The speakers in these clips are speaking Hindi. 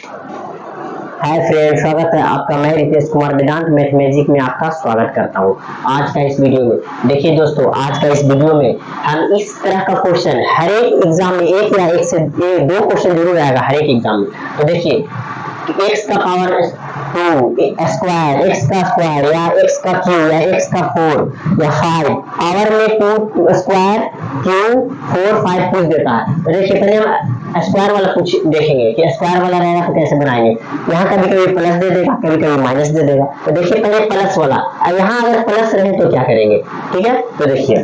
हाय फ्रेंड, स्वागत है आपका। मैं रितेश कुमार वेदांत मैथमेटिक्स में आपका स्वागत करता हूं। आज का इस वीडियो में देखिए दोस्तों, आज का इस वीडियो में हम इस तरह का क्वेश्चन हर एक एग्जाम में एक या एक से दो क्वेश्चन जरूर आएगा हर एक एग्जाम में। तो देखिए, x का पावर 2 स्क्वायर, x का स्क्वायर या x का क्यूब या x का 4 या 5 पावर में 2 स्क्वायर क्यूब 4 5 पूछ देता है। तो देखिए, पहले हम स्क्वायर वाला कुछ देखेंगे कि स्क्वायर वाला रहेगा तो कैसे बनाएंगे। यहाँ कभी कभी प्लस दे देगा, कभी कभी माइनस दे देगा। तो देखिए पहले प्लस वाला, और यहाँ अगर प्लस रहे तो क्या करेंगे, ठीक है। तो देखिए,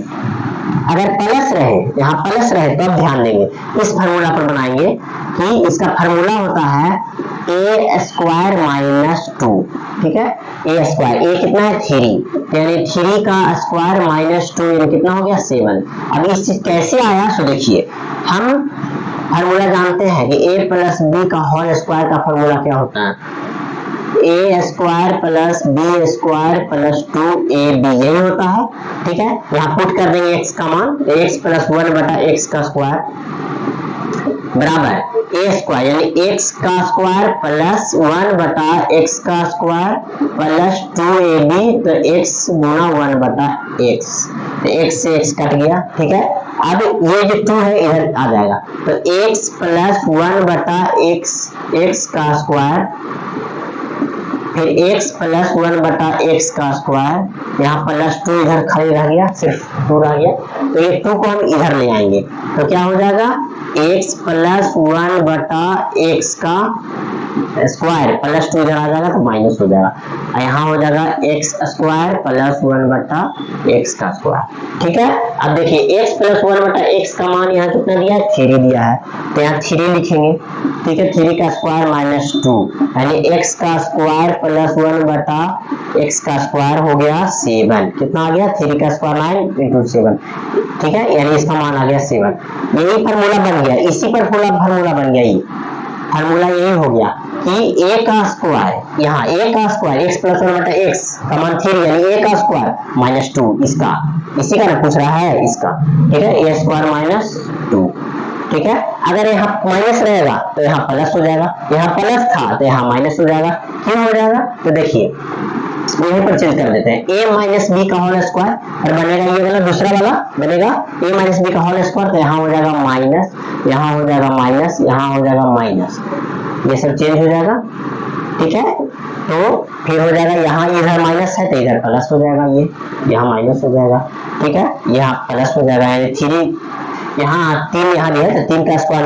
अगर प्लस रहे, यहाँ प्लस रहे तो अब ध्यान देंगे, इस फार्मूला पर बनाएंगे कि इसका फार्मूला होता है ए स्क्वायर माइनस 2, ठीक है। ए स्क्वायर, ए कितना है 3, यानी 3 का स्क्वायर माइनस 2 यानी कितना हो गया 7। अब इस चीज कैसे आया, तो देखिए हम फार्मूला जानते हैं कि a प्लस बी का होल स्क्वायर का फार्मूला क्या होता है, a square plus b square plus 2ab, यही होता है, ठीक है। यहाँ पुट कर देंगे x का मान, x प्लस 1 बटा x का स्क्वायर बराबर ए स्क्वायर यानी x का स्क्वायर प्लस 1 बटा x का स्क्वायर प्लस 2ab, तो x गुना 1 बटा x, तो x से x कट गया, ठीक है। अब ये जो 2 है इधर आ जाएगा, तो x प्लस 1 बटा x का स्क्वायर, फिर x प्लस 1 बटा x का स्क्वायर, यहाँ प्लस 2 इधर खाली रह गया, सिर्फ 2 रह गया, तो ये 2 को हम इधर ले आएंगे तो क्या हो जाएगा x प्लस 1 बटा x का स्क्वायर प्लस 2 इधर आ जाएगा तो माइनस हो जाएगा, और यहाँ हो जाएगा x स्क्वायर प्लस 1 बटा x का स्क्वायर, ठीक है। अब देखिए x प्लस 1 बटा x का मान यहाँ कितना दिया है 3 दिया है, तो यहाँ 3 लिखेंगे, ठीक है। 3 का स्क्वायर माइनस 2 यानी x का स्क्वायर प्लस 1 बटा x का स्क्वायर हो गया 7, कितना आ गया 3 का स्क्वायर 9 इंटू 7, ठीक है, यानी इसका मान आ गया 7। यही फार्मूला बन गया, इसी पर फार्मूला बन गया, ये फार्मूला यही हो गया कि a का स्क्वायर, यहाँ a का स्क्वायर x प्लस 1 बटा x का मान 3 यानी a का स्क्वायर माइनस 2, इसका इसी का ना पूछ रहा है इसका, ठीक है, a स्क्वायर माइनस 2, ठीक है। अगर यहाँ माइनस रहेगा तो यहाँ प्लस हो जाएगा, यहाँ प्लस था तो यहाँ माइनस हो जाएगा, क्यों हो जाएगा, तो देखिए यहीं पर चेंज कर देते हैं, a माइनस बी का होल स्क्वायर, और बनेगा ये वाला दूसरा वाला बनेगा a माइनस बी का होल स्क्वायर, तो यहाँ हो जाएगा माइनस, यहाँ हो जाएगा माइनस, यहाँ हो जाएगा माइनस, ये सब चेंज हो जाएगा, ठीक है। तो फिर हो जाएगा यहाँ इधर माइनस है तो इधर प्लस हो जाएगा, ये यहाँ माइनस हो जाएगा, ठीक है, यहाँ प्लस हो जाएगा, यानी 3 यहाँ 3 यहाँ दिया तो 3 का स्क्वायर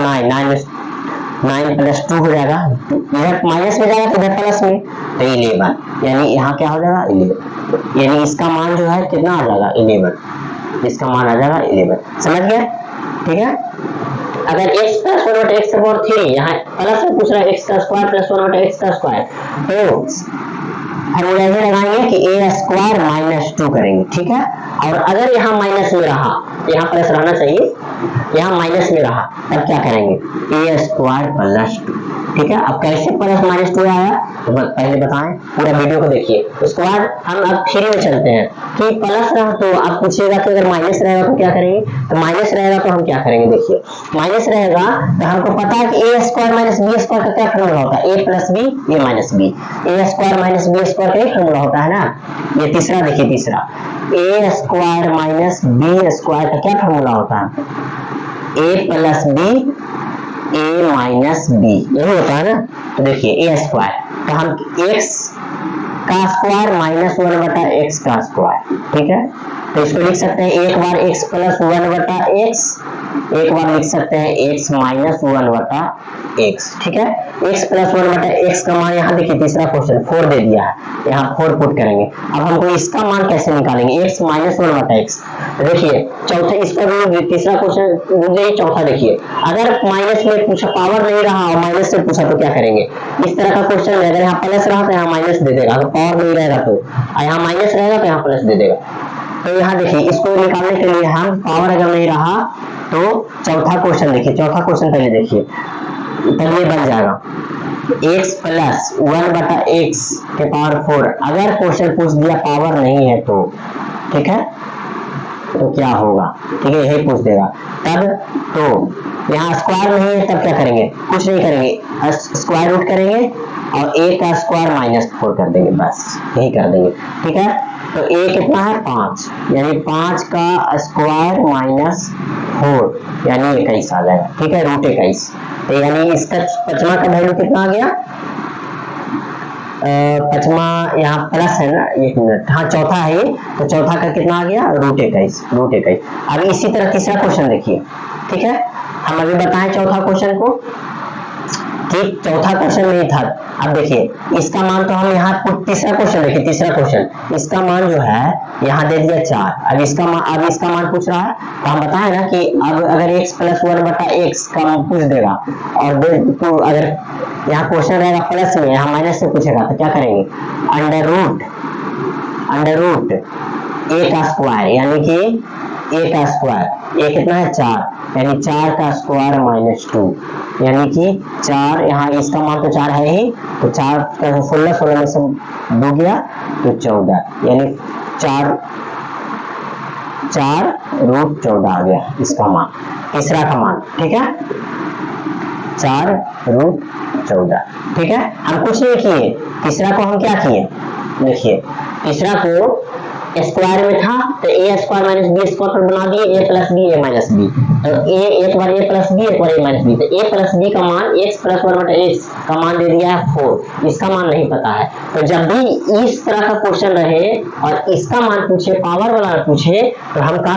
9 प्लस 2 हो जाएगा, इधर माइनस में जाएगा तो इधर प्लस में, तो 11, यानी यहाँ क्या हो जाएगा 11, यानी इसका मान जो है कितना आ जाएगा 11, इसका मान आ जाएगा 11, समझ गए, ठीक है। अगर x प्लस 1 बटा x पावर 3, यहाँ प्लस में पूछ रहा है x का स्क्वायर प्लस 1 बटा x का स्क्वायर, तो फार्मूला ये लगाएंगे कि a स्क्वायर माइनस 2 करेंगे, ठीक है। और अगर यहाँ माइनस में रहा, यहाँ प्लस रहना चाहिए, यहाँ माइनस में रहा, तब क्या करेंगे a स्क्वायर प्लस 2, ठीक है। अब कैसे प्लस माइनस 2 आया तो पहले बताएं, पूरा वीडियो को देखिए। उसके बाद हम अब 3 में चलते हैं कि प्लस रहा, तो आप पूछिएगा कि अगर माइनस रहेगा तो क्या करेंगे, तो माइनस रहेगा तो हम क्या करेंगे, देखिए माइनस रहेगा तो हमको पता है कि a square minus B square का क्या फॉर्मूला होता है, a plus B a minus B, a square minus B square का ही फॉर्मूला होता है ना। ये तीसरा देखिए, तीसरा a square minus B square का क्या फॉर्मूला होता है, a plus B a minus B, यही होता है ना। तो देखिए a स्क्वायर, तो हम x का स्क्वायर माइनस 1 बटा x का स्क्वायर, ठीक है, तो इसको लिख सकते हैं एक बार x प्लस 1 बटा x, एक बार लिख सकते हैं x माइनस 1 बटा x, ठीक है। x प्लस 1 बटा x का मान यहाँ देखिए तीसरा क्वेश्चन 4 दे दिया है, यहाँ 4 पुट करेंगे। अब हमको इसका मान कैसे निकालेंगे, x माइनस 1 बटा x, देखिए चौथा, इसका भी तीसरा क्वेश्चन, चौथा देखिए, अगर माइनस में पूछा पावर नहीं रहा और माइनस से पूछा तो क्या करेंगे, इस तरह का क्वेश्चन में अगर यहाँ प्लस रहा तो यहाँ माइनस दे देगा, अगर पावर नहीं रहेगा तो यहाँ माइनस रहेगा तो यहाँ प्लस दे देगा। तो यहाँ देखिए इसको निकालने के लिए हम पावर अगर नहीं रहा तो चौथा क्वेश्चन देखिए, चौथा क्वेश्चन पहले देखिए, पहले बन जाएगा x प्लस 1 बटा x के पावर 4, अगर क्वेश्चन पूछ दिया पावर नहीं है तो, ठीक है, तो क्या होगा, ठीक है, यही पूछ देगा। तब तो यहाँ स्क्वायर नहीं है, तब क्या करेंगे, कुछ नहीं करेंगे, स्क्वायर रूट करेंगे और a का स्क्वायर -4 कर देंगे, बस यही कर देंगे, ठीक है। तो a कितना है 5, यानी 5 का स्क्वायर -4 यानी 21 आ जाएगा, ठीक है, √21। तो यानी इसका पचमा का वैल्यू कितना आ गया, पचमा यहाँ प्लस है ना, 1 मिनट, हाँ चौथा है ये, तो चौथा का कितना आ गया √21। अब इसी तरह तीसरा क्वेश्चन देखिए, ठीक है, हम अभी बताएं चौथा क्वेश्चन को, ठीक, चौथा क्वेश्चन नहीं था। अब देखिए इसका मान तो हम यहाँ तीसरा क्वेश्चन देखिए, तीसरा क्वेश्चन इसका मान जो है यहाँ दे दिया 4, अब इसका मान पूछ रहा है, तो हम बताए ना कि अब अगर x + 1/x का मान पूछ देगा और तो अगर यहाँ क्वेश्चन रहेगा प्लस में, यहाँ माइनस से पूछेगा, तो क्या करेंगे, अंडर रूट a का स्क्वायर, यानी कि a का स्क्वायर, a कितना है 4, यानी 4 का स्क्वायर -2, यानी कि 4, यहाँ इसका मान तो 4 है ही, तो 4 का 16 में से 2 गया तो 14, यानी 4√14 आ गया इसका मान, तीसरा का मान, ठीक है, 4√14, ठीक है। हम कुछ नहीं किए, तीसरा को हम क्या किए, देखिए तीसरा को स्क्वायर में था तो a स्क्वायर - b स्क्वायर पर बना दिए, a + b a - b, तो एक बार a + b एक बार a - b, तो a + b का मान x + 1/x का मान दे दिया है 4, इसका मान नहीं पता है। तो जब भी इस तरह का क्वेश्चन रहे और इसका मान पूछे, पावर वाला पूछे, तो हम क्या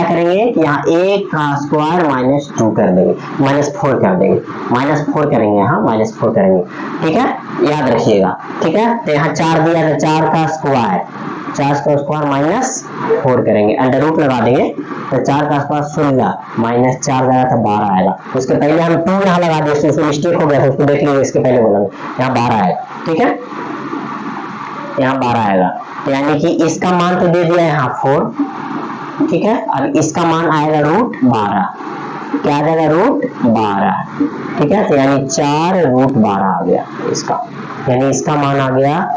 करेंगे कि यहाँ a का स्क्वायर -2 कर देंगे, -4 कर देंगे, -4 करेंगे, यहाँ -4 करेंगे, ठीक है, याद रखिएगा, ठीक है। तो यहाँ 4 दिया तो 4 का स्क्वायर -4 करेंगे, अंडर रूट लगा देंगे, तो 4 का स्क्वायर 16 -4 जाएगा तो 12 आएगा। उसके पहले हम 2 यहाँ लगा दिए, उसमें मिस्टेक हो गया था, उसको देख लीजिए, इसके पहले बोलेंगे, यहाँ 12 आएगा, ठीक है, यहाँ 12 आएगा, तो यानी कि इसका मान तो दे दिया यहाँ 4, ठीक है। अब इसका मान आएगा √12, क्या आ जाएगा √12, ठीक है, तो यानी 4√12 आ गया इसका, यानी इसका मान आ गया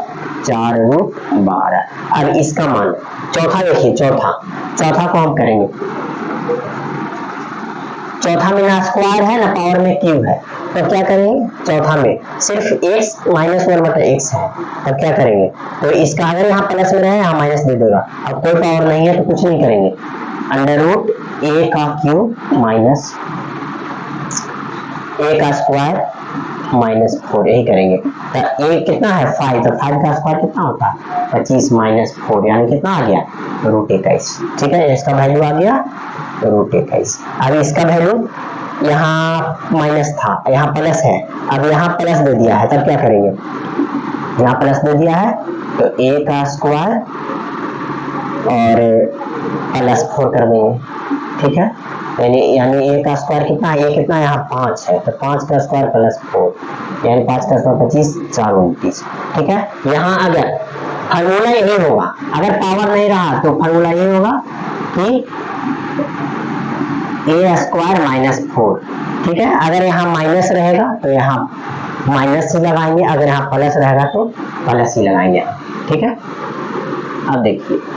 4√12। अब इसका मान चौथा देखिए, चौथा को हम करेंगे, चौथा में ना स्क्वायर है ना पावर में क्यूब है, तो क्या करेंगे, चौथा में सिर्फ x - 1/x है, तब क्या करेंगे, तो इसका अगर यहाँ प्लस में रहे, यहाँ माइनस दे देगा, अब कोई पावर नहीं है तो कुछ नहीं करेंगे, अंडर रूट a का क्यूब माइनस a का स्क्वायर -4, यही करेंगे। तो a कितना है 5, तो 5 का स्क्वायर कितना होता है 25 -4, यानी कितना आ गया √21, ठीक है, इसका वैल्यू आ गया √21। अब इसका वैल्यू यहाँ माइनस था, यहाँ प्लस है, अब यहाँ प्लस दे दिया है, तब क्या करेंगे, यहाँ प्लस दे दिया है तो a का स्क्वायर और +4 कर देंगे, ठीक है, यानी a का स्क्वायर कितना है, a कितना यहाँ 5 है, तो 5 का स्क्वायर +4, यानी 5 का स्क्वायर 25 4 29, ठीक है। यहाँ अगर फार्मूला यही होगा, अगर पावर नहीं रहा तो फार्मूला यही होगा कि a स्क्वायर -4, ठीक है, अगर यहाँ माइनस रहेगा तो यहाँ माइनस ही लगाएंगे, अगर यहाँ प्लस रहेगा तो प्लस ही लगाएंगे, ठीक है। अब देखिए